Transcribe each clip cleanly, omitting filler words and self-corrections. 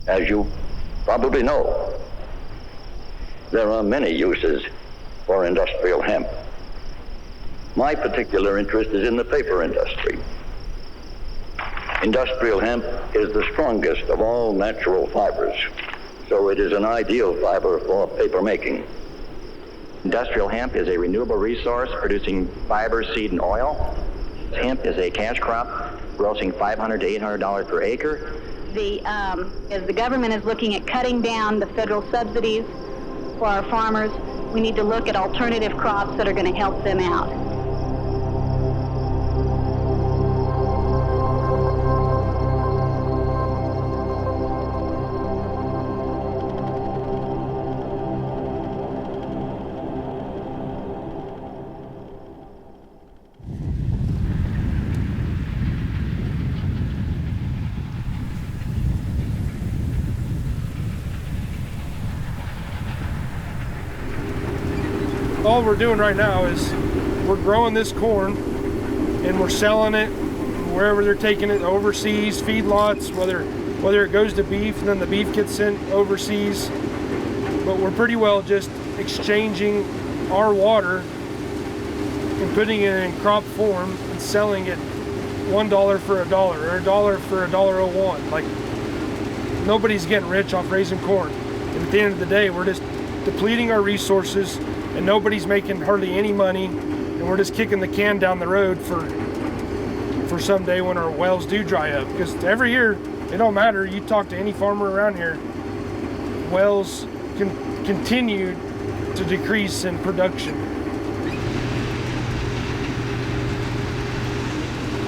As you probably know, there are many uses for industrial hemp. My particular interest is in the paper industry. Industrial hemp is the strongest of all natural fibers, so it is an ideal fiber for paper making. Industrial hemp is a renewable resource producing fiber, seed, and oil. Hemp is a cash crop, grossing $500 to $800 per acre. As the government is looking at cutting down the federal subsidies for our farmers, we need to look at alternative crops that are going to help them out. All we're doing right now is we're growing this corn and we're selling it wherever they're taking it, overseas, feedlots, whether it goes to beef and then the beef gets sent overseas. But we're pretty well just exchanging our water and putting it in crop form and selling it $1 for $1 or $1 for $1.01. Like, nobody's getting rich off raising corn. And at the end of the day, we're just depleting our resources and nobody's making hardly any money, and we're just kicking the can down the road for someday when our wells do dry up. Because every year, it don't matter, you talk to any farmer around here, wells continue to decrease in production.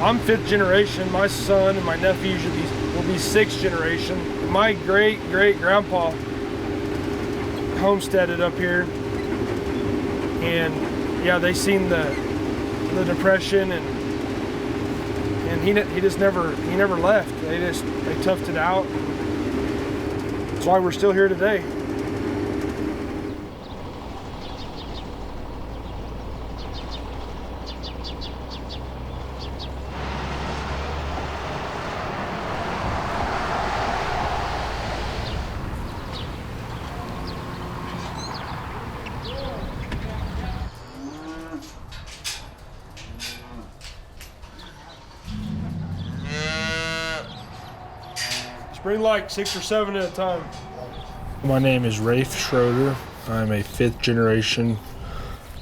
I'm 5th generation, my son and my nephews will be 6th generation. My great-great-grandpa homesteaded up here. And yeah, they seen the depression, and he just never left. They toughed it out. That's why we're still here today. Bring like 6 or 7 at a time. My name is Rafe Schroeder. I'm a 5th generation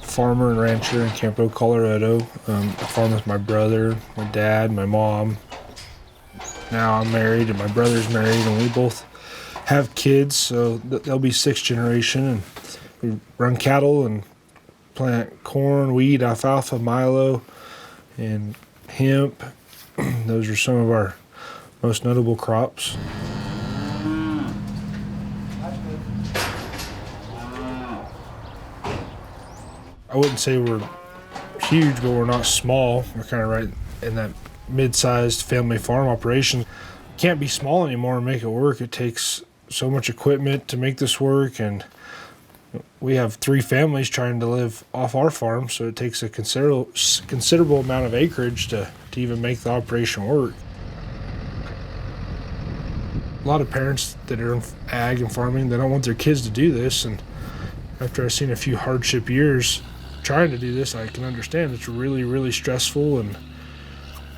farmer and rancher in Campo, Colorado. I farm with my brother, my dad, my mom. Now I'm married and my brother's married, and we both have kids, so they'll be 6th generation. And we run cattle and plant corn, wheat, alfalfa, milo, and hemp. Those are some of our most notable crops. I wouldn't say we're huge, but we're not small. We're kind of right in that mid-sized family farm operation. Can't be small anymore and make it work. It takes so much equipment to make this work, and we have 3 families trying to live off our farm, so it takes a considerable amount of acreage to even make the operation work. A lot of parents that are in ag and farming, they don't want their kids to do this, and after I've seen a few hardship years trying to do this, I can understand it's really, really stressful, and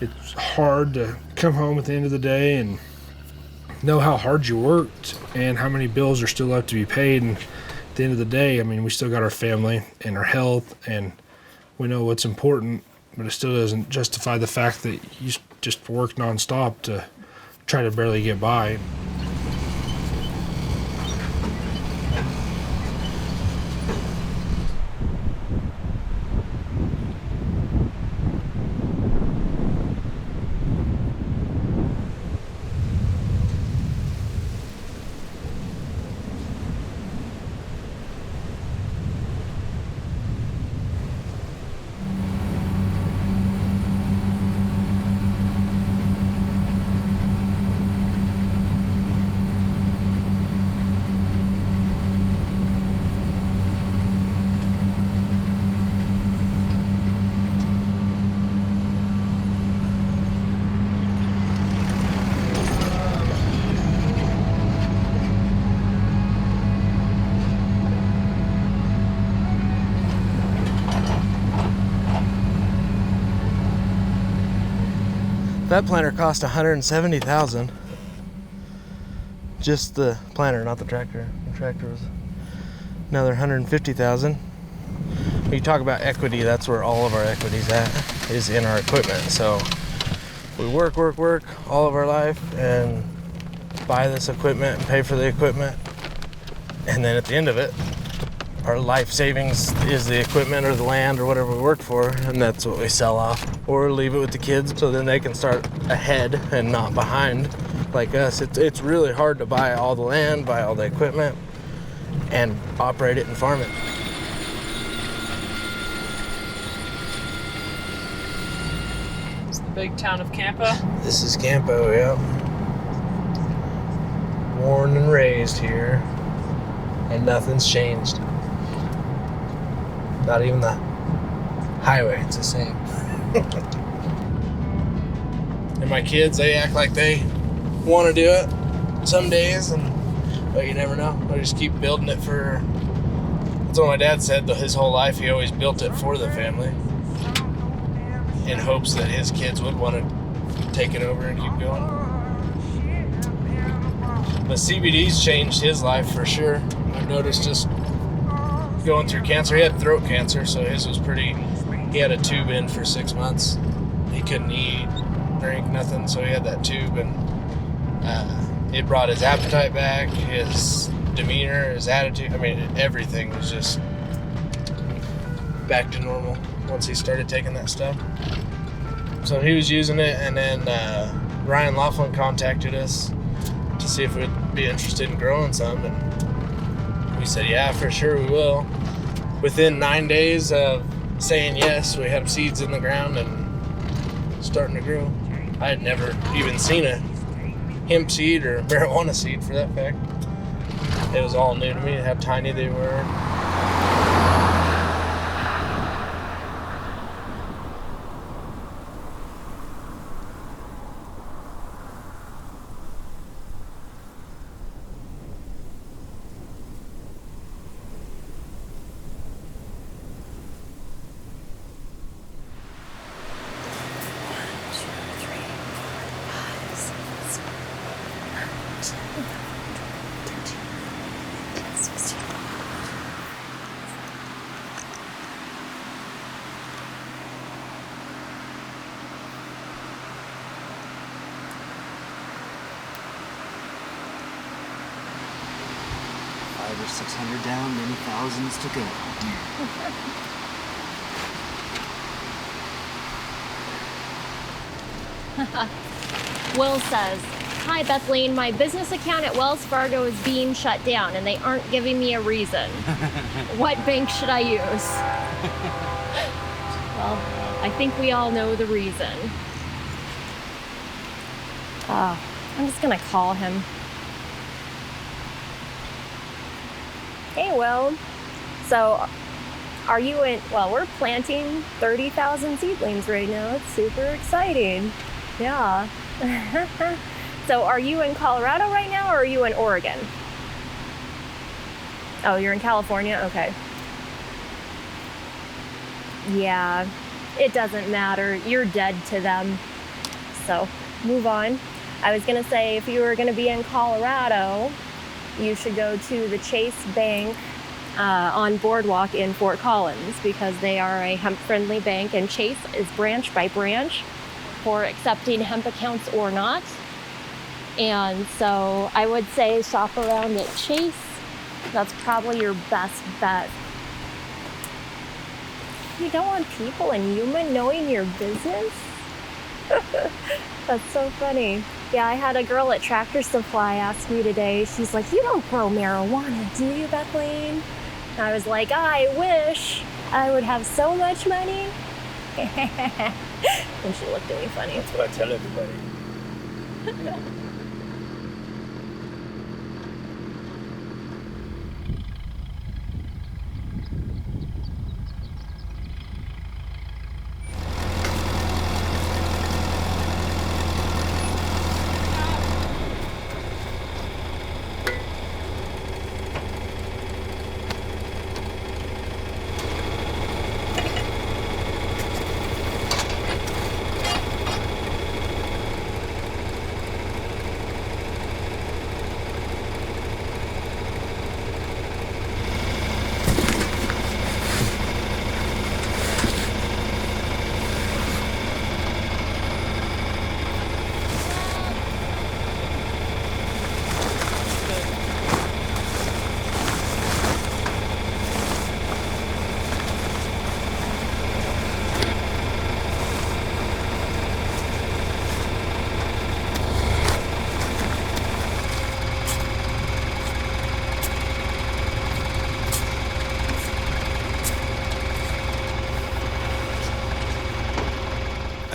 it's hard to come home at the end of the day and know how hard you worked and how many bills are still left to be paid. And at the end of the day, I mean, we still got our family and our health, and we know what's important, but it still doesn't justify the fact that you just work nonstop to try to barely get by. That planter cost $170,000. Just the planter, not the tractor. The tractor was another $150,000. When you talk about equity, that's where all of our equity's at, is in our equipment. So we work all of our life and buy this equipment and pay for the equipment. And then at the end of it, our life savings is the equipment or the land or whatever we worked for, and that's what we sell off. Or leave it with the kids so then they can start ahead and not behind like us. It's really hard to buy all the land, buy all the equipment, and operate it and farm it. It's the big town of Campo. This is Campo, yeah. Born and raised here, and nothing's changed. Not even the highway, it's the same. And my kids, they act like they want to do it some days, but you never know. I just keep building it for... That's what my dad said, his whole life he always built it for the family in hopes that his kids would want to take it over and keep going. But CBD's changed his life for sure. I've noticed just going through cancer. He had throat cancer, so his was pretty... He had a tube in for 6 months. He couldn't eat, drink, nothing, so he had that tube, and it brought his appetite back, his demeanor, his attitude. I mean, everything was just back to normal once he started taking that stuff. So he was using it, and then Ryan Laughlin contacted us to see if we'd be interested in growing some, and we said, yeah, for sure we will. Within 9 days of saying yes, we have seeds in the ground and starting to grow. I had never even seen a hemp seed or marijuana seed, for that fact. It was all new to me, how tiny they were. Or 600 down, many thousands to go. Will says, hi Bethleen, my business account at Wells Fargo is being shut down and they aren't giving me a reason. What bank should I use? Well, I think we all know the reason. I'm just gonna call him. Hey, Will. So, are you in... Well, we're planting 30,000 seedlings right now. It's super exciting. Yeah. So, are you in Colorado right now, or are you in Oregon? Oh, you're in California? Okay. Yeah. It doesn't matter. You're dead to them. So, move on. I was going to say, if you were going to be in Colorado... you should go to the Chase Bank on Boardwalk in Fort Collins because they are a hemp-friendly bank, and Chase is branch by branch for accepting hemp accounts or not. And so I would say shop around at Chase. That's probably your best bet. You don't want people in Yuma knowing your business? That's so funny. Yeah, I had a girl at Tractor Supply ask me today, she's like, you don't grow marijuana, do you, Bethleen? And I was like, I wish I would have so much money. And she looked at me funny. That's what I tell everybody.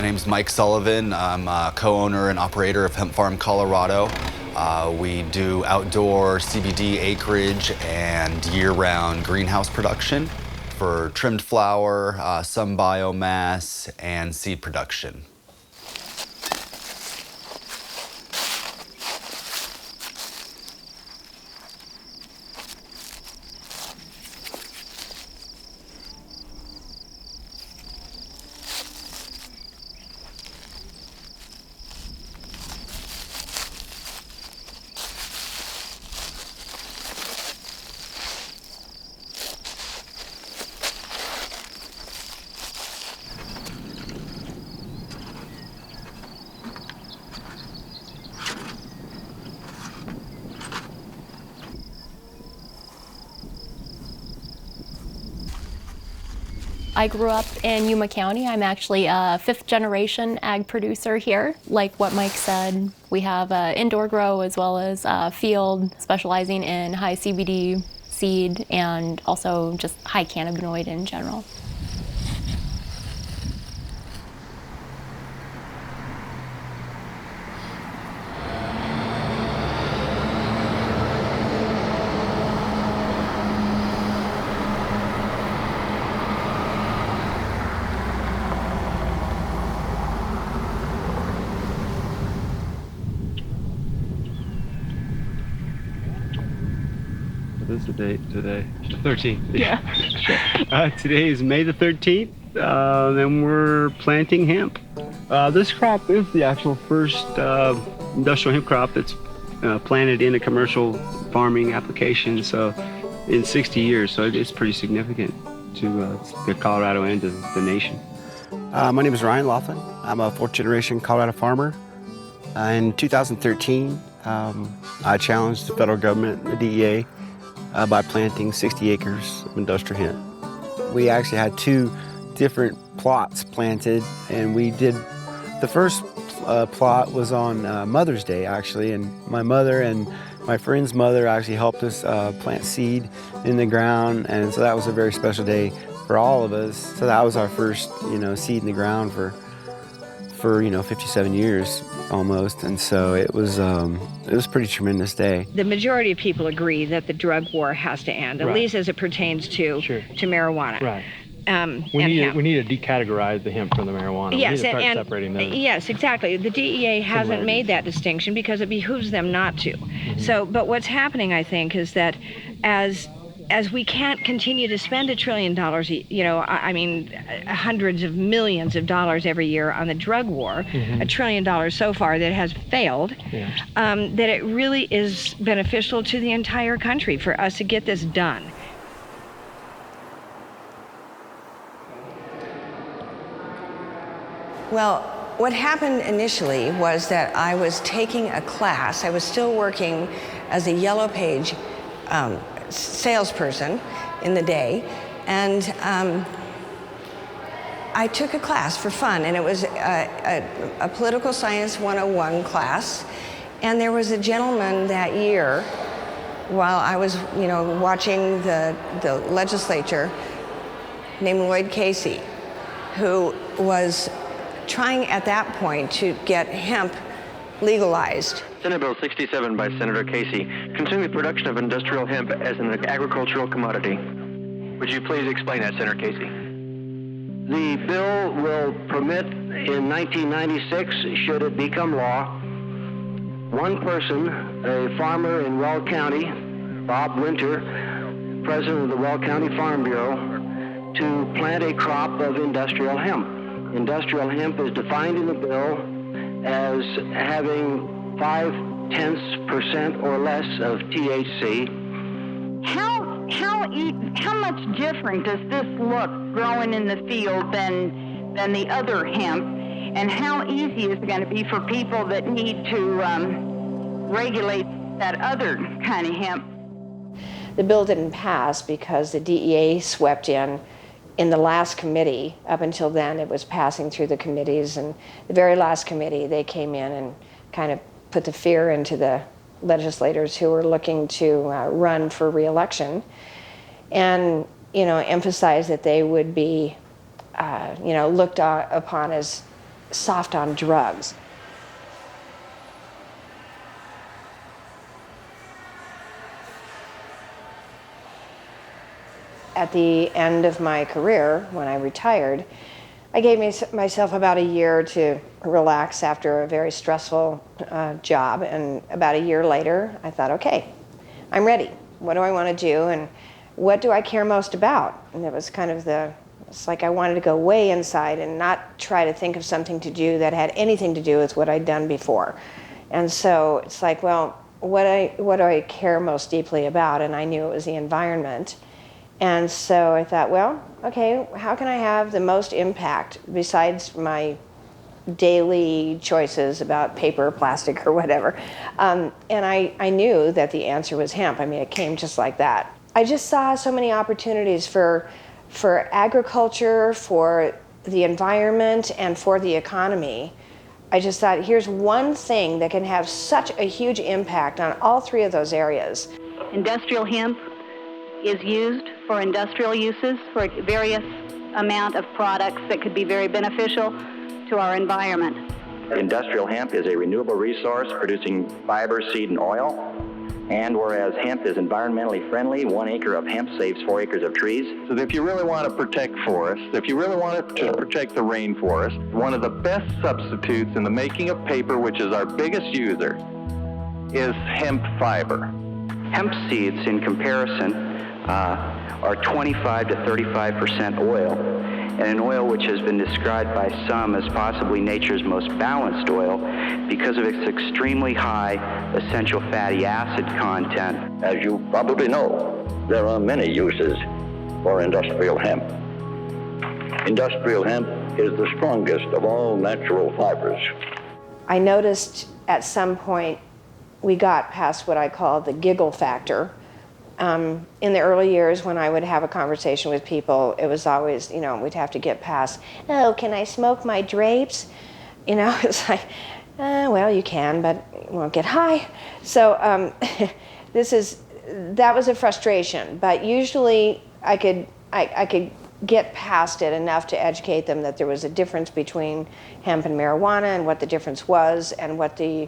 name's Mike Sullivan. I'm a co-owner and operator of Hemp Farm Colorado. We do outdoor CBD acreage and year-round greenhouse production for trimmed flower, some biomass, and seed production. I grew up in Yuma County. I'm actually a 5th generation ag producer here. Like what Mike said, we have indoor grow as well as field specializing in high CBD seed and also just high cannabinoid in general. What is the date today? The 13th. Yeah. Today is May the 13th, and we're planting hemp. This crop is the actual first industrial hemp crop that's planted in a commercial farming application, so in 60 years, so it's pretty significant to Colorado and to the nation. My name is Ryan Laughlin. I'm a 4th generation Colorado farmer. In 2013, I challenged the federal government, the DEA, by planting 60 acres of industrial hemp. We actually had 2 different plots planted, and we did, the first plot was on Mother's Day actually, and my mother and my friend's mother actually helped us plant seed in the ground, and so that was a very special day for all of us. So that was our first, seed in the ground for 57 years almost, and so it was a pretty tremendous day. The majority of people agree that the drug war has to end, at least as it pertains to marijuana. Right. We need to decategorize the hemp from the marijuana. Yes, we need to start separating those. Yes, exactly. The DEA hasn't made that distinction because it behooves them not to. Mm-hmm. So, but what's happening, I think, is that as we can't continue to spend $1 trillion, hundreds of millions of dollars every year on the drug war, mm-hmm. $1 trillion so far that has failed, that it really is beneficial to the entire country for us to get this done. Well, what happened initially was that I was taking a class. I was still working as a Yellow Page salesperson in the day, and I took a class for fun, and it was a political science 101 class, and there was a gentleman that year while I was watching the legislature named Lloyd Casey, who was trying at that point to get hemp legalized. Senate Bill 67 by Senator Casey concerning the production of industrial hemp as an agricultural commodity. Would you please explain that, Senator Casey? The bill will permit in 1996, should it become law, one person, a farmer in Weld County, Bob Winter, president of the Weld County Farm Bureau, to plant a crop of industrial hemp. Industrial hemp is defined in the bill as having 0.5% or less of THC. How much different does this look growing in the field than the other hemp, and how easy is it going to be for people that need to regulate that other kind of hemp? The bill didn't pass because the DEA swept in the last committee. Up until then, it was passing through the committees, and the very last committee, they came in and kind of put the fear into the legislators who were looking to run for re-election, and emphasized that they would be looked upon as soft on drugs. At the end of my career, when I retired, I gave myself about a year to relax after a very stressful job. And about a year later, I thought, okay, I'm ready. What do I want to do? And what do I care most about? And it was kind of it's like I wanted to go way inside and not try to think of something to do that had anything to do with what I'd done before. And so it's like, well, what do I care most deeply about? And I knew it was the environment. And so I thought, well, okay, how can I have the most impact besides my daily choices about paper, plastic, or whatever? And I knew that the answer was hemp. I mean, it came just like that. I just saw so many opportunities for agriculture, for the environment, and for the economy. I just thought, here's one thing that can have such a huge impact on all three of those areas. Industrial hemp is used for industrial uses, for various amount of products that could be very beneficial to our environment. Industrial hemp is a renewable resource producing fiber, seed, and oil. And whereas hemp is environmentally friendly, 1 acre of hemp saves 4 acres of trees. So if you really want to protect forests, if you really want to protect the rainforest, one of the best substitutes in the making of paper, which is our biggest user, is hemp fiber. Hemp seeds, in comparison, are 25 to 35% oil, and an oil which has been described by some as possibly nature's most balanced oil because of its extremely high essential fatty acid content. As you probably know, there are many uses for industrial hemp. Industrial hemp is the strongest of all natural fibers. I noticed at some point we got past what I call the giggle factor. In the early years when I would have a conversation with people, it was always, we'd have to get past, oh, can I smoke my drapes? It's like, well, you can, but you won't get high. So that was a frustration, but usually I could get past it enough to educate them that there was a difference between hemp and marijuana and what the difference was and what the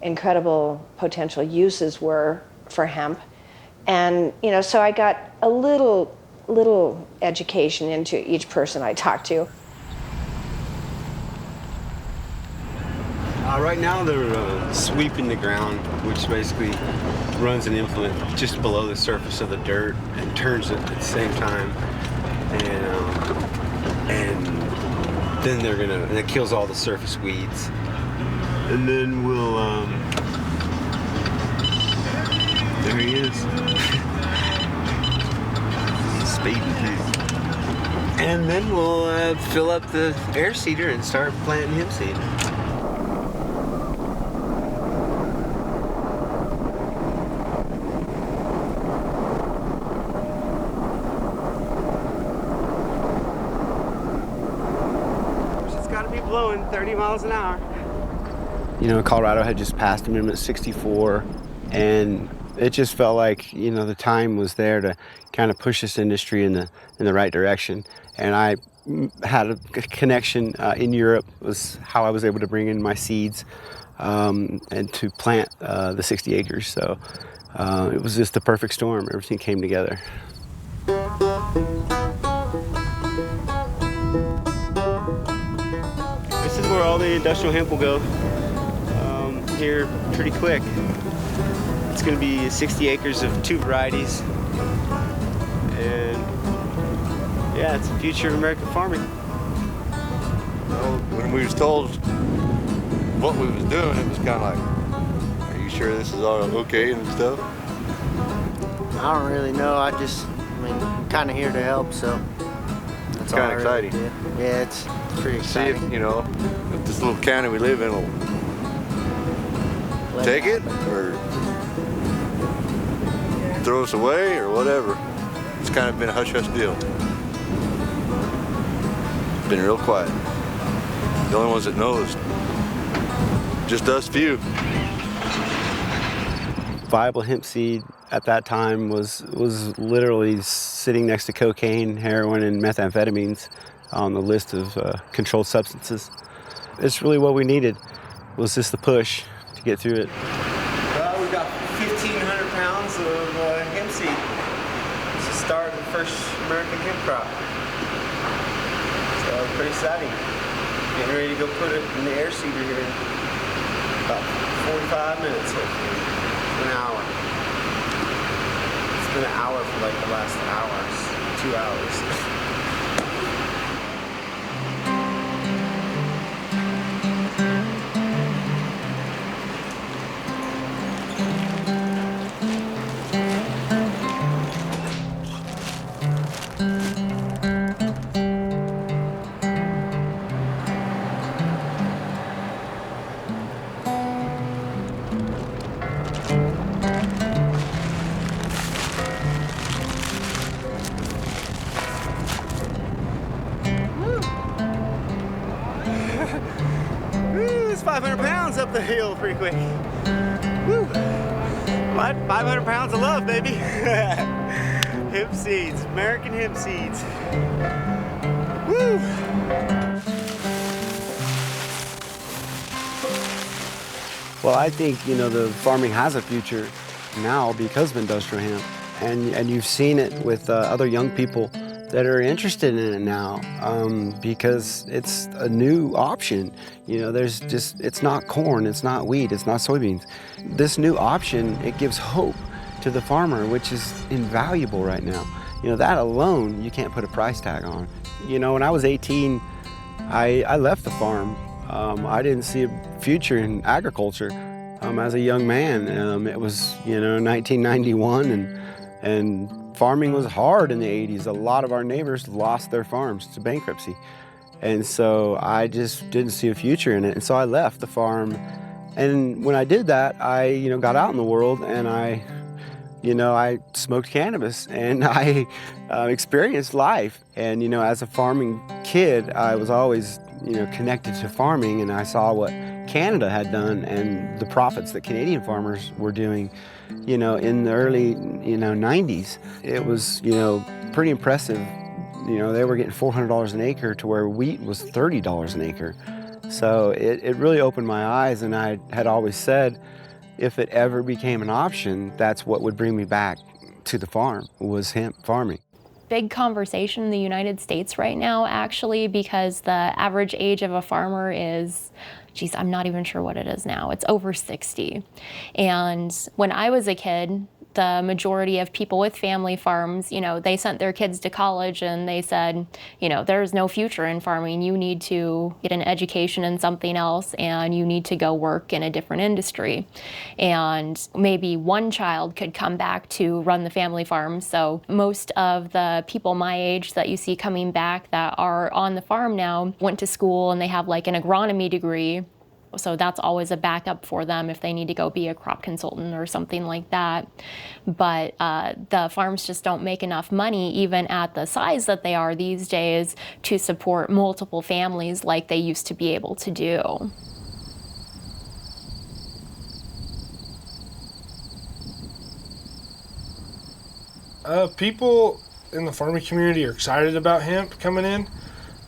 incredible potential uses were for hemp. And, so I got a little education into each person I talked to. Right now they're sweeping the ground, which basically runs an implement just below the surface of the dirt and turns it at the same time. And then and it kills all the surface weeds. And then we'll, there he is. Speeding too. And then we'll fill up the air seeder and start planting hemp seed. It's got to be blowing 30 miles an hour. Colorado had just passed Amendment 64, and it just felt like, the time was there to kind of push this industry in the right direction. And I had a connection in Europe, was how I was able to bring in my seeds and to plant the 60 acres. So it was just the perfect storm. Everything came together. This is where all the industrial hemp will go here pretty quick. It's going to be 60 acres of 2 varieties, and yeah, it's the future of American farming. Well, when we was told what we was doing, it was kind of like, are you sure this is all okay and stuff? I don't really know. I'm kind of here to help, so It's kind of exciting. Yeah, it's pretty exciting. See if this little county we live in will take it or throw us away or whatever. It's kind of been a hush-hush deal. It's been real quiet. The only ones that know is just us few. Viable hemp seed at that time was literally sitting next to cocaine, heroin, and methamphetamines on the list of controlled substances. It's really what we needed, was just the push to get through it. Well, we've got 1,500 pounds of hemp seed. It's the start of the first American hemp crop. So pretty exciting. Getting ready to go put it in the air seeder here in about 45 minutes, hopefully. An hour. It's been an hour for like the last hours, 2 hours. It's 500 pounds up the hill pretty quick. Woo. What? 500 pounds of love, baby. Hemp seeds, American hemp seeds. Woo. Well, I think, the farming has a future now because of industrial hemp. And you've seen it with other young people that are interested in it now because it's a new option. It's not corn, it's not wheat, it's not soybeans. This new option, it gives hope to the farmer, which is invaluable right now. That alone, you can't put a price tag on. When I was 18, I left the farm. I didn't see a future in agriculture as a young man. It was, 1991, and farming was hard in the 80s. A lot of our neighbors lost their farms to bankruptcy. And so I just didn't see a future in it. And so I left the farm. And when I did that, I, got out in the world and I smoked cannabis and I experienced life. And, as a farming kid, I was always, connected to farming, and I saw what Canada had done and the profits that Canadian farmers were doing, in the early, 90s. It was, pretty impressive. They were getting $400 an acre to where wheat was $30 an acre. So it really opened my eyes, and I had always said, if it ever became an option, that's what would bring me back to the farm, was hemp farming. Big conversation in the United States right now, actually, because the average age of a farmer is, I'm not even sure what it is now. It's over 60. And when I was a kid, the majority of people with family farms, they sent their kids to college and they said, there's no future in farming. You need to get an education in something else and you need to go work in a different industry. And maybe one child could come back to run the family farm. So most of the people my age that you see coming back that are on the farm now went to school and they have like an agronomy degree. So that's always a backup for them if they need to go be a crop consultant or something like that. But the farms just don't make enough money, even at the size that they are these days, to support multiple families like they used to be able to do. People in the farming community are excited about hemp coming in.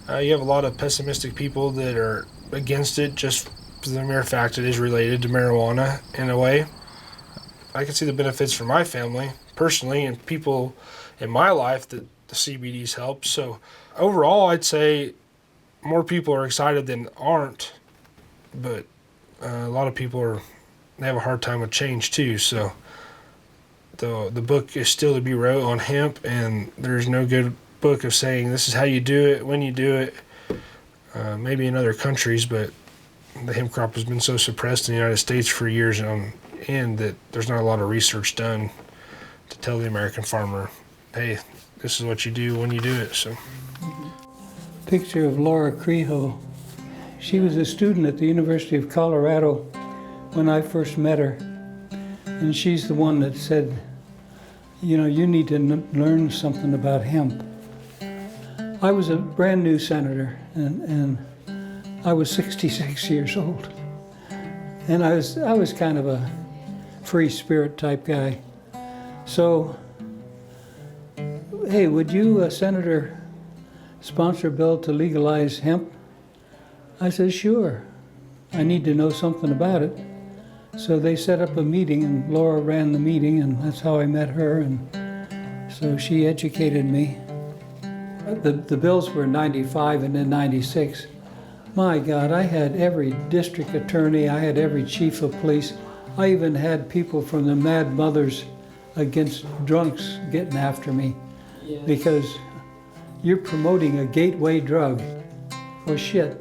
You have a lot of pessimistic people that are against it just for the mere fact it is related to marijuana in a way. I can see the benefits for my family personally and people in my life that the CBDs help. So overall, I'd say more people are excited than aren't, but a lot of people they have a hard time with change too. So the book is still to be wrote on hemp, and there's no good book of saying this is how you do it, when you do it. Maybe in other countries, but the hemp crop has been so suppressed in the United States for years on end that there's not a lot of research done to tell the American farmer, hey, this is what you do when you do it. So, picture of Laura Creho. She was a student at the University of Colorado when I first met her, and she's the one that said, you need to learn something about hemp. I was a brand new senator, and I was 66 years old. And I was kind of a free spirit type guy. So, hey, would you, Senator, sponsor a bill to legalize hemp? I said, sure. I need to know something about it. So they set up a meeting, and Laura ran the meeting, and that's how I met her, and so she educated me. The bills were 95 and then 96. My God, I had every district attorney, I had every chief of police. I even had people from the Mad Mothers Against Drunks getting after me because you're promoting a gateway drug. Well, shit.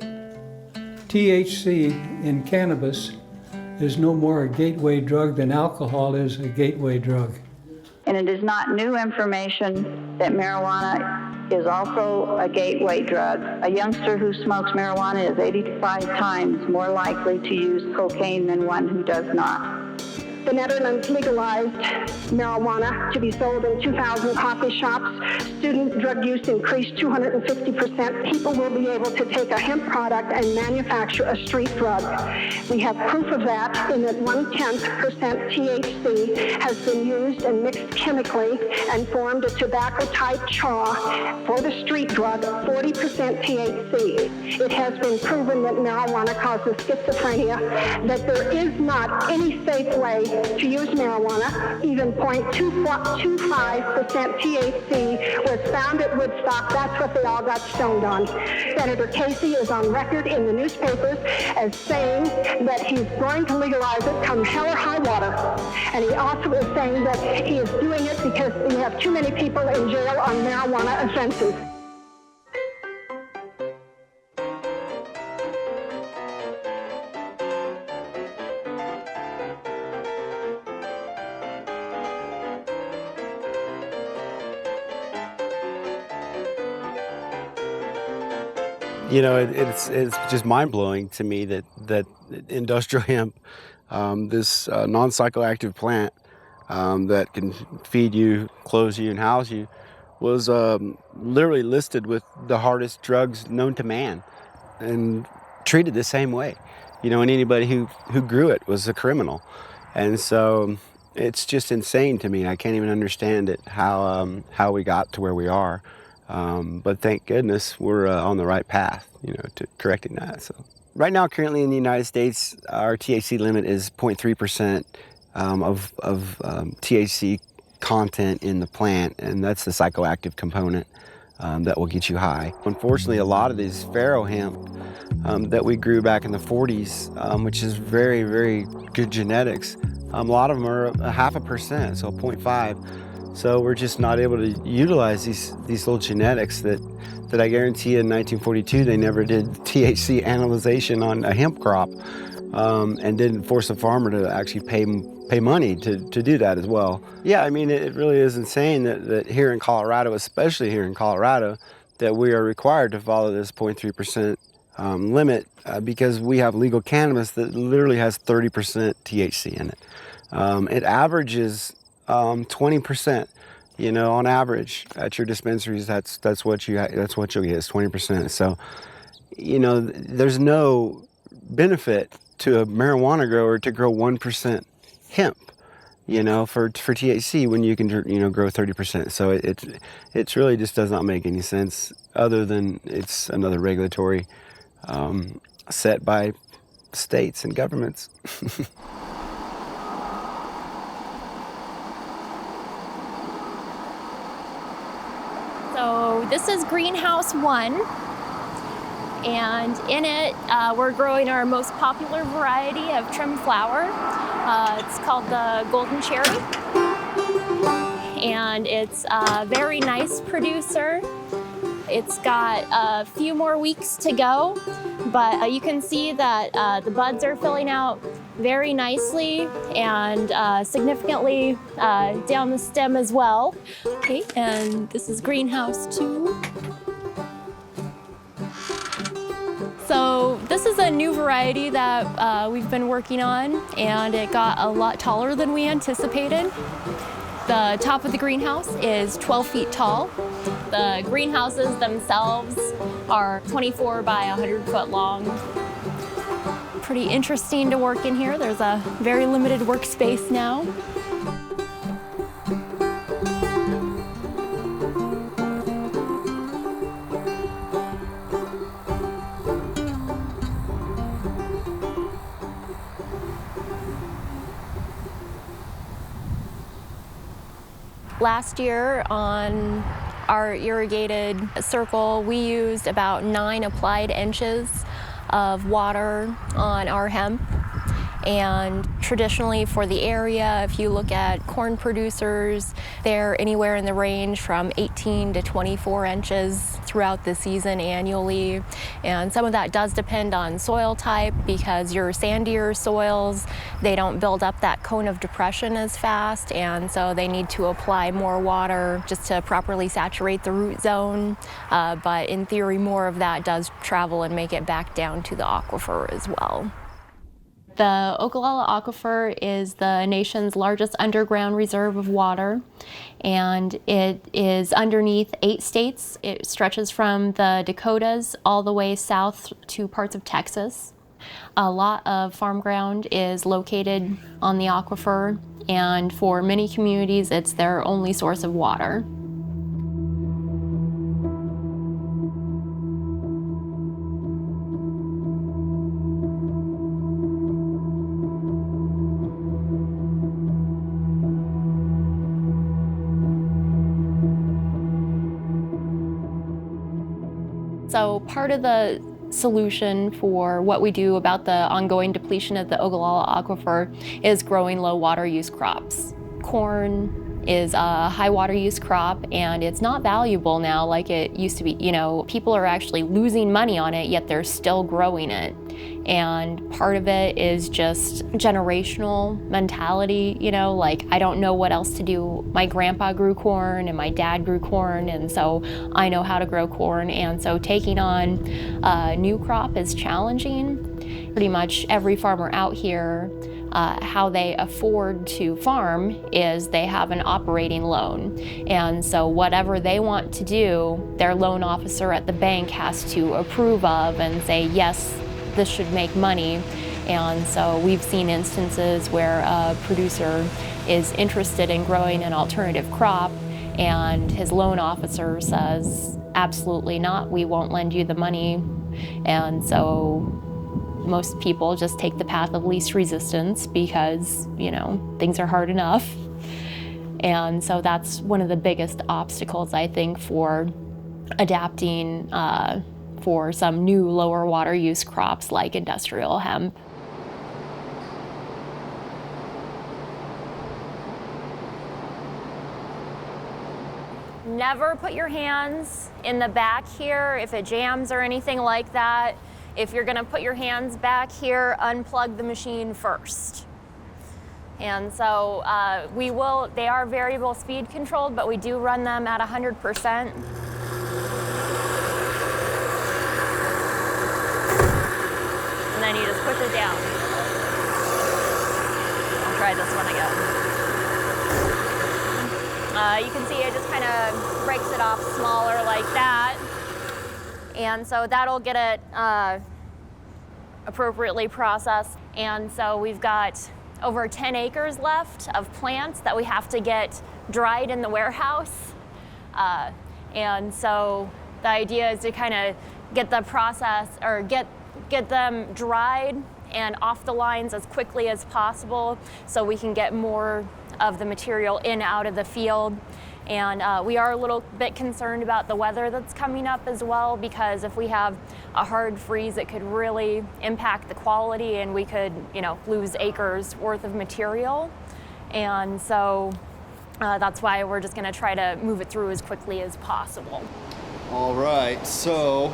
THC in cannabis is no more a gateway drug than alcohol is a gateway drug. And it is not new information that marijuana is also a gateway drug. A youngster who smokes marijuana is 85 times more likely to use cocaine than one who does not. The Netherlands legalized marijuana to be sold in 2,000 coffee shops. Student drug use increased 250%. People will be able to take a hemp product and manufacture a street drug. We have proof of that in that 0.1% THC has been used and mixed chemically and formed a tobacco-type chaw for the street drug, 40% THC. It has been proven that marijuana causes schizophrenia, that there is not any safe way to use marijuana. Even 0.25% THC was found at Woodstock. That's what they all got stoned on. Senator Casey is on record in the newspapers as saying that he's going to legalize it come hell or high water. And he also is saying that he is doing it because we have too many people in jail on marijuana offenses. You know, it's just mind-blowing to me that industrial hemp, this non-psychoactive plant that can feed you, clothe you, and house you, was literally listed with the hardest drugs known to man and treated the same way. You know, and anybody who grew it was a criminal. And so it's just insane to me. I can't even understand it, how we got to where we are. But thank goodness we're on the right path, you know, to correcting that. So right now, currently in the United States, our THC limit is 0.3% of THC content in the plant, and that's the psychoactive component that will get you high. Unfortunately, a lot of these farrow hemp that we grew back in the 40s, which is very, very good genetics, a lot of them are 0.5%, so 0.5. So we're just not able to utilize these little genetics that I guarantee in 1942 they never did THC analyzation on a hemp crop and didn't force a farmer to actually pay money to do that as well. Yeah, I mean, it really is insane that here in Colorado, especially here in Colorado, that we are required to follow this 0.3% limit because we have legal cannabis that literally has 30% THC in it. It averages 20%, you know, on average at your dispensaries. That's what you'll get, is 20%. So, you know, there's no benefit to a marijuana grower to grow 1% hemp, you know, for THC when you can, you know, grow 30%. So it really just does not make any sense other than it's another regulatory set by states and governments. So this is Greenhouse 1, and in it we're growing our most popular variety of trim flower. It's called the Golden Cherry, and it's a very nice producer. It's got a few more weeks to go, but you can see that the buds are filling out very nicely and significantly down the stem as well. Okay, and this is Greenhouse 2. So this is a new variety that we've been working on, and it got a lot taller than we anticipated. The top of the greenhouse is 12 feet tall. The greenhouses themselves are 24 by 100 foot long. Pretty interesting to work in here. There's a very limited workspace now. Last year on our irrigated circle, we used about 9 applied inches of water on our hemp. And traditionally for the area, if you look at corn producers, they're anywhere in the range from 18 to 24 inches throughout the season annually. And some of that does depend on soil type, because your sandier soils, they don't build up that cone of depression as fast, and so they need to apply more water just to properly saturate the root zone. But in theory, more of that does travel and make it back down to the aquifer as well. The Ogallala Aquifer is the nation's largest underground reserve of water, and it is underneath 8 states. It stretches from the Dakotas all the way south to parts of Texas. A lot of farm ground is located on the aquifer, and for many communities, it's their only source of water. So part of the solution for what we do about the ongoing depletion of the Ogallala Aquifer is growing low water use crops. Corn is a high water use crop, and it's not valuable now like it used to be. You know, people are actually losing money on it, yet they're still growing it. And part of it is just generational mentality, you know, like I don't know what else to do. My grandpa grew corn and my dad grew corn, and so I know how to grow corn. And so taking on a new crop is challenging. Pretty much every farmer out here, how they afford to farm is they have an operating loan. And so whatever they want to do, their loan officer at the bank has to approve of and say, yes, this should make money. And so we've seen instances where a producer is interested in growing an alternative crop, and his loan officer says, absolutely not, we won't lend you the money. And so most people just take the path of least resistance because, you know, things are hard enough. And so that's one of the biggest obstacles, I think, for adapting for some new lower water use crops like industrial hemp. Never put your hands in the back here if it jams or anything like that. If you're gonna put your hands back here, unplug the machine first. And so they are variable speed controlled, but we do run them at 100%. And then you just push it down. I'll try this one again. You can see it just kind of breaks it off smaller like that. And so that'll get it appropriately processed. And so we've got over 10 acres left of plants that we have to get dried in the warehouse. And so the idea is to kind of get the process, or get them dried and off the lines as quickly as possible so we can get more of the material in out of the field. And we are a little bit concerned about the weather that's coming up as well, because if we have a hard freeze, it could really impact the quality, and we could, you know, lose acres worth of material. And so that's why we're just going to try to move it through as quickly as possible. All right, so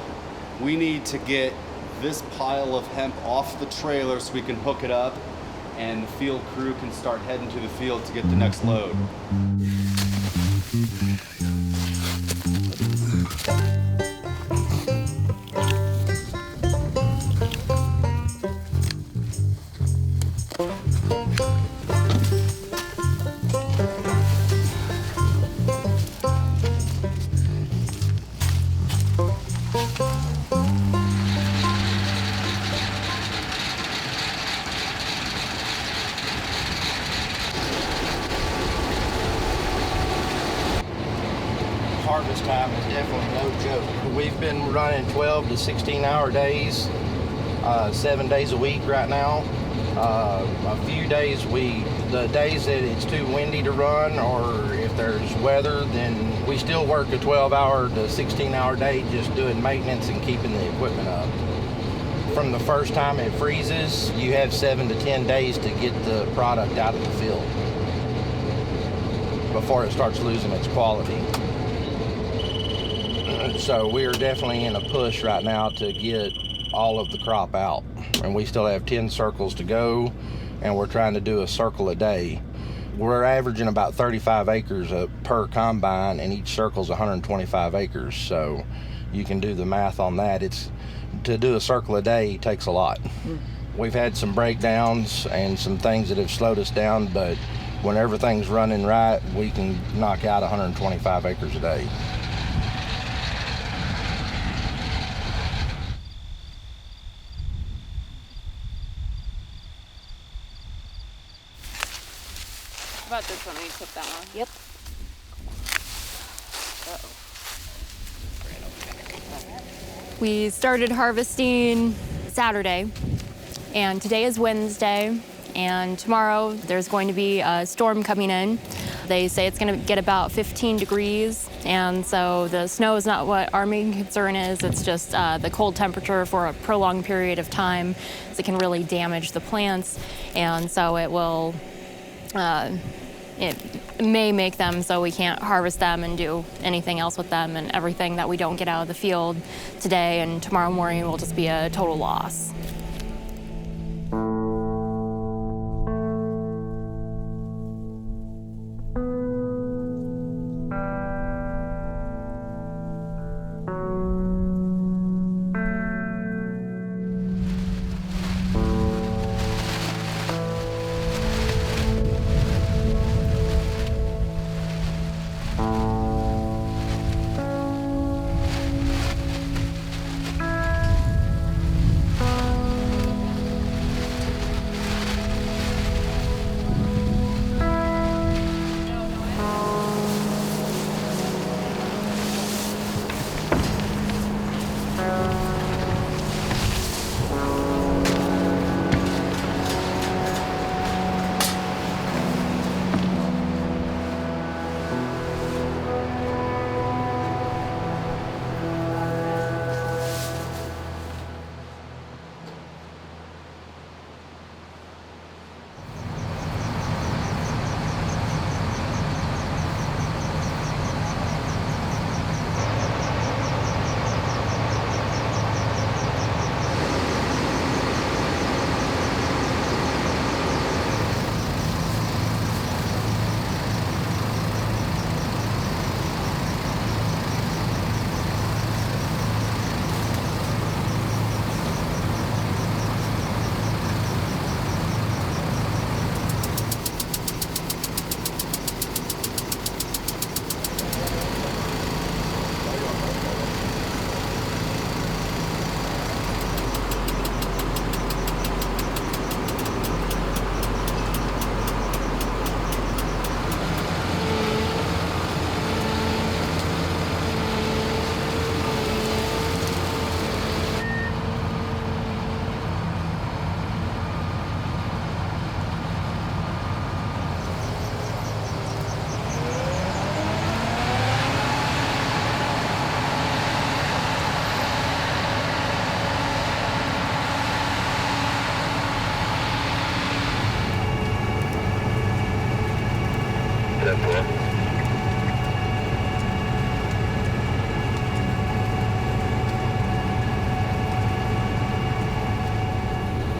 we need to get this pile of hemp off the trailer so we can hook it up, and the field crew can start heading to the field to get the next load. Harvest time is definitely no joke. We've been running 12 to 16 hour days, 7 days a week right now. A few days the days that it's too windy to run, or if there's weather, then we still work a 12-hour to 16-hour day just doing maintenance and keeping the equipment up. From the first time it freezes, you have 7 to 10 days to get the product out of the field before it starts losing its quality. So we are definitely in a push right now to get all of the crop out. And we still have 10 circles to go, and we're trying to do a circle a day. We're averaging about 35 acres per combine, and each circle's 125 acres. So you can do the math on that. To do a circle a day takes a lot. We've had some breakdowns and some things that have slowed us down, but when everything's running right, we can knock out 125 acres a day. How about this one? Will you tip that one? Yep. We started harvesting Saturday, and today is Wednesday, and tomorrow there's going to be a storm coming in. They say it's going to get about 15 degrees, and so the snow is not what our main concern is. It's just the cold temperature for a prolonged period of time, so it can really damage the plants, and so it will it may make them so we can't harvest them and do anything else with them, and everything that we don't get out of the field today and tomorrow morning will just be a total loss.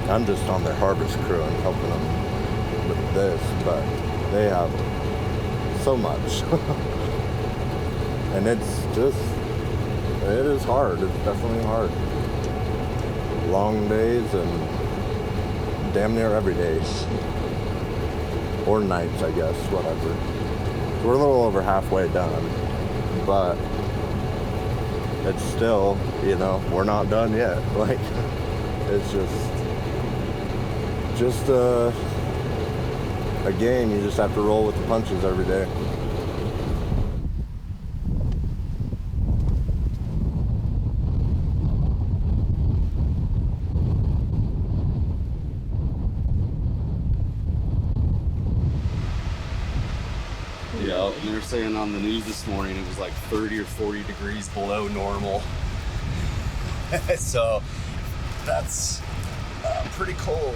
I'm just on their harvest crew and helping them with this, but they have so much. And it is hard. It's definitely hard. Long days and damn near every day. Or nights, I guess, whatever. We're a little over halfway done, but it's still, we're not done yet. Like, it's just a game. You just have to roll with the punches every day. Yeah, they were saying on the news this morning it was like 30 or 40 degrees below normal. So that's pretty cold.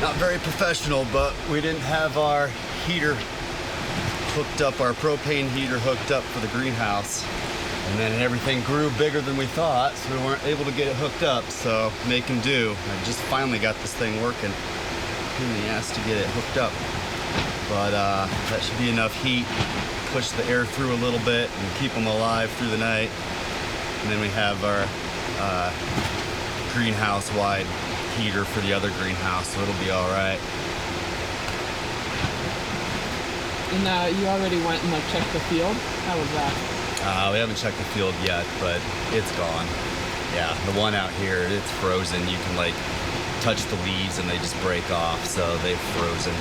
Not very professional, but we didn't have our heater hooked up, our propane heater hooked up for the greenhouse. And then everything grew bigger than we thought, so we weren't able to get it hooked up, so making do. I just finally got this thing working. Pain in the ass to get it hooked up. But that should be enough heat, push the air through a little bit and keep them alive through the night. And then we have our greenhouse-wide heater for the other greenhouse, so it'll be all right. And you already went and like checked the field? How was that? We haven't checked the field yet, but it's gone. Yeah, the one out here, it's frozen. You can like touch the leaves and they just break off, so they've frozen.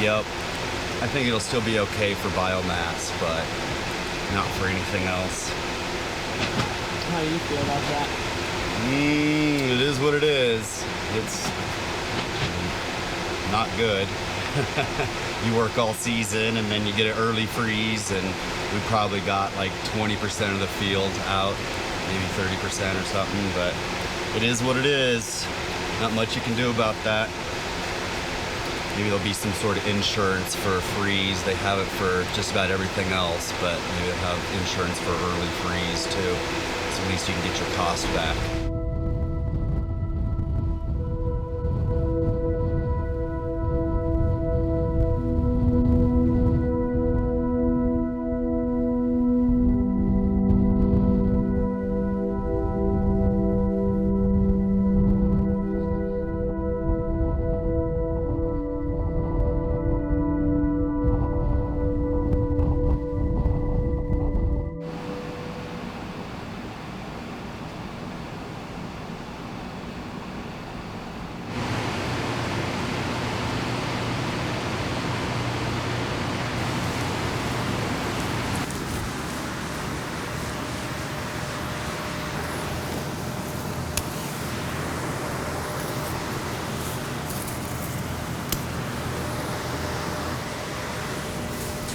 Yep. I think it'll still be okay for biomass, but not for anything else. How do you feel about that? It is what it is. It's not good. You work all season and then you get an early freeze, and we probably got like 20% of the field out, maybe 30% or something, but it is what it is. Not much you can do about that. Maybe there'll be some sort of insurance for a freeze. They have it for just about everything else, but maybe they'll have insurance for early freeze too. So at least you can get your cost back.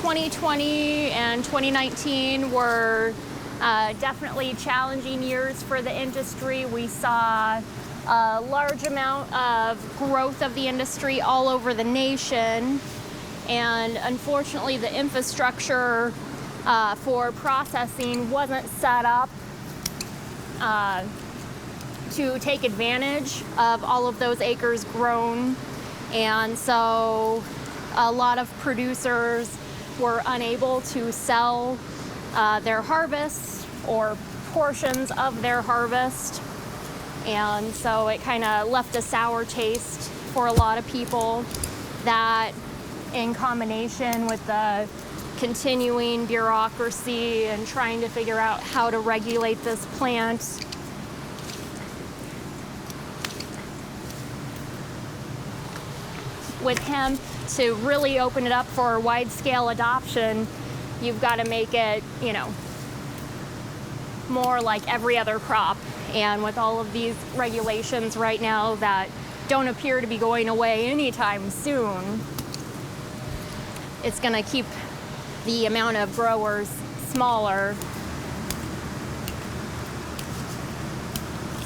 ...2020 and 2019 were definitely challenging years for the industry. We saw a large amount of growth of the industry all over the nation, and unfortunately the infrastructure for processing wasn't set up to take advantage of all of those acres grown, and so a lot of producers were unable to sell their harvest or portions of their harvest, and so it kind of left a sour taste for a lot of people. That, in combination with the continuing bureaucracy and trying to figure out how to regulate this plant, with hemp, to really open it up for wide-scale adoption, you've got to make it, you know, more like every other crop. And with all of these regulations right now that don't appear to be going away anytime soon, it's going to keep the amount of growers smaller.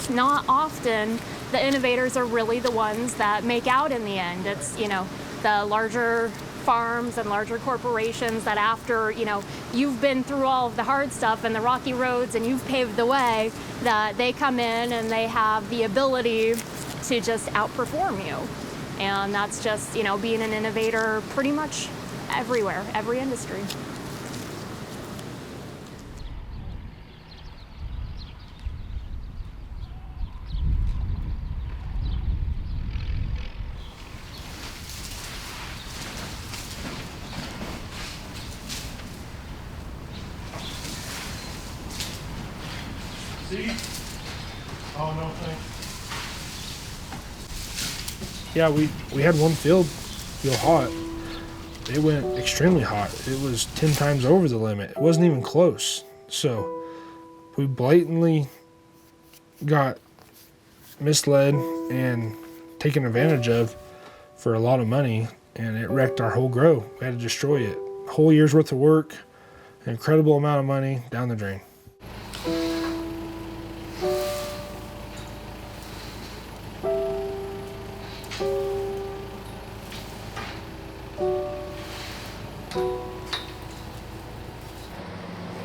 Not often the innovators are really the ones that make out in the end. It's, you know, the larger farms and larger corporations that, after, you know, you've been through all of the hard stuff and the rocky roads and you've paved the way, that they come in and they have the ability to just outperform you. And that's just, you know, being an innovator pretty much everywhere, every industry. Oh, no thanks. Yeah, we had one field feel hot. It went extremely hot. It was 10 times over the limit. It wasn't even close. So we blatantly got misled and taken advantage of for a lot of money and it wrecked our whole grow. We had to destroy it. A whole year's worth of work, an incredible amount of money down the drain.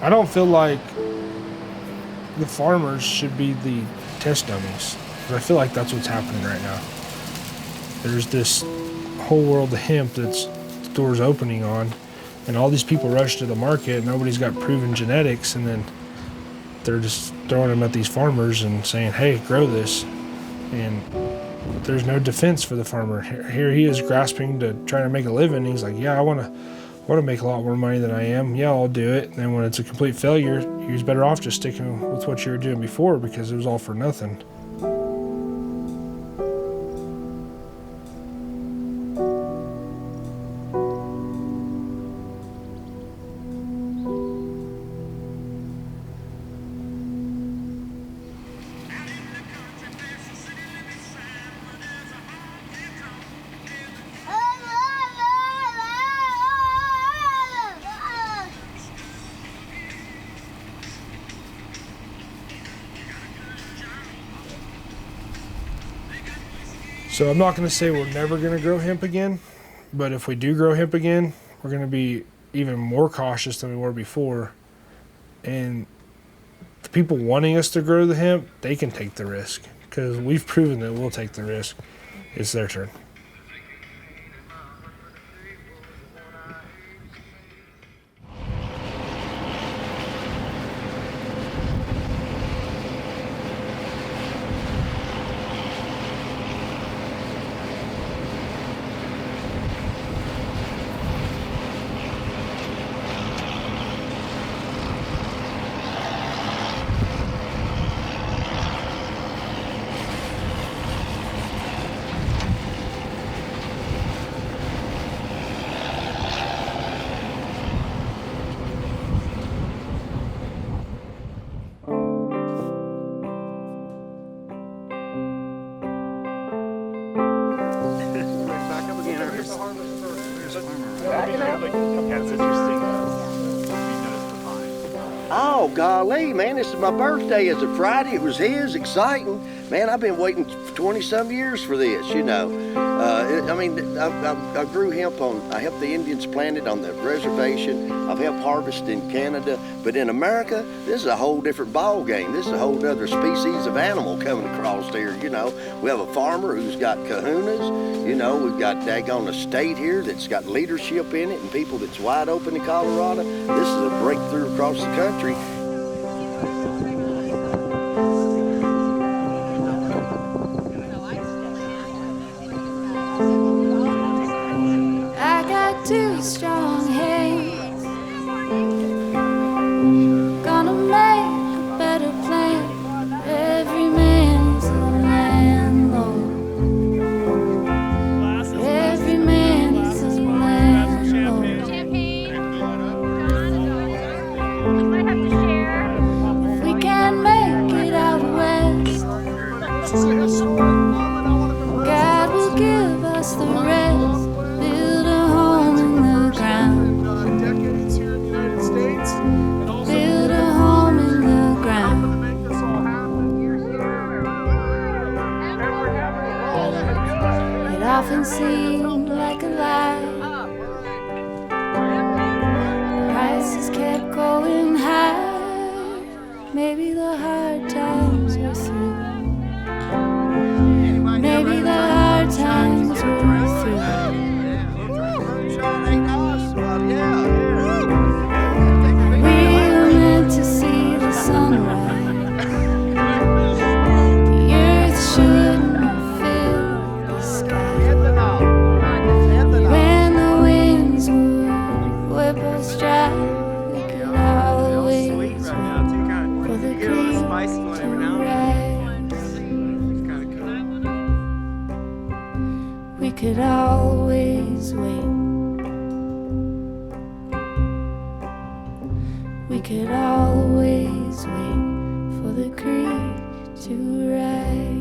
I don't feel like the farmers should be the test dummies, but I feel like that's what's happening right now. There's this whole world of hemp that's doors opening on, and all these people rush to the market. Nobody's got proven genetics, and then they're just throwing them at these farmers and saying, hey, grow this. And there's no defense for the farmer. Here he is grasping to try to make a living. He's like, yeah, I want to make a lot more money than I am. Yeah, I'll do it. And then when it's a complete failure, you're better off just sticking with what you were doing before, because it was all for nothing. So I'm not going to say we're never going to grow hemp again, but if we do grow hemp again, we're going to be even more cautious than we were before. And the people wanting us to grow the hemp, they can take the risk, because we've proven that we'll take the risk. It's their turn. Oh, golly, man, this is my birthday. It's a Friday. It was his. Exciting. Man, I've been waiting 20-some years for this, you know. I grew hemp I helped the Indians plant it on the reservation. I've helped harvest in Canada. But in America, this is a whole different ball game. This is a whole other species of animal coming across here, you know. We have a farmer who's got kahunas. You know, we've got daggone a state here that's got leadership in it and people that's wide open in Colorado. This is a breakthrough across the country. I got 2 strong hands, gonna make a better plan. Every man's a landlord. Every man is a landlord. If we can't make it out west, God will give us the rest. Build a home in the ground. Build a home in the ground. It often seemed like a lie. Prices kept going high. Maybe the hard times were through. Maybe the hard times were through. We were meant to see the sunrise. The earth shouldn't have filled the sky. When the winds would whip us dry, we could always wait for the creek to rise. We could always wait. We could always wait for the creek to rise.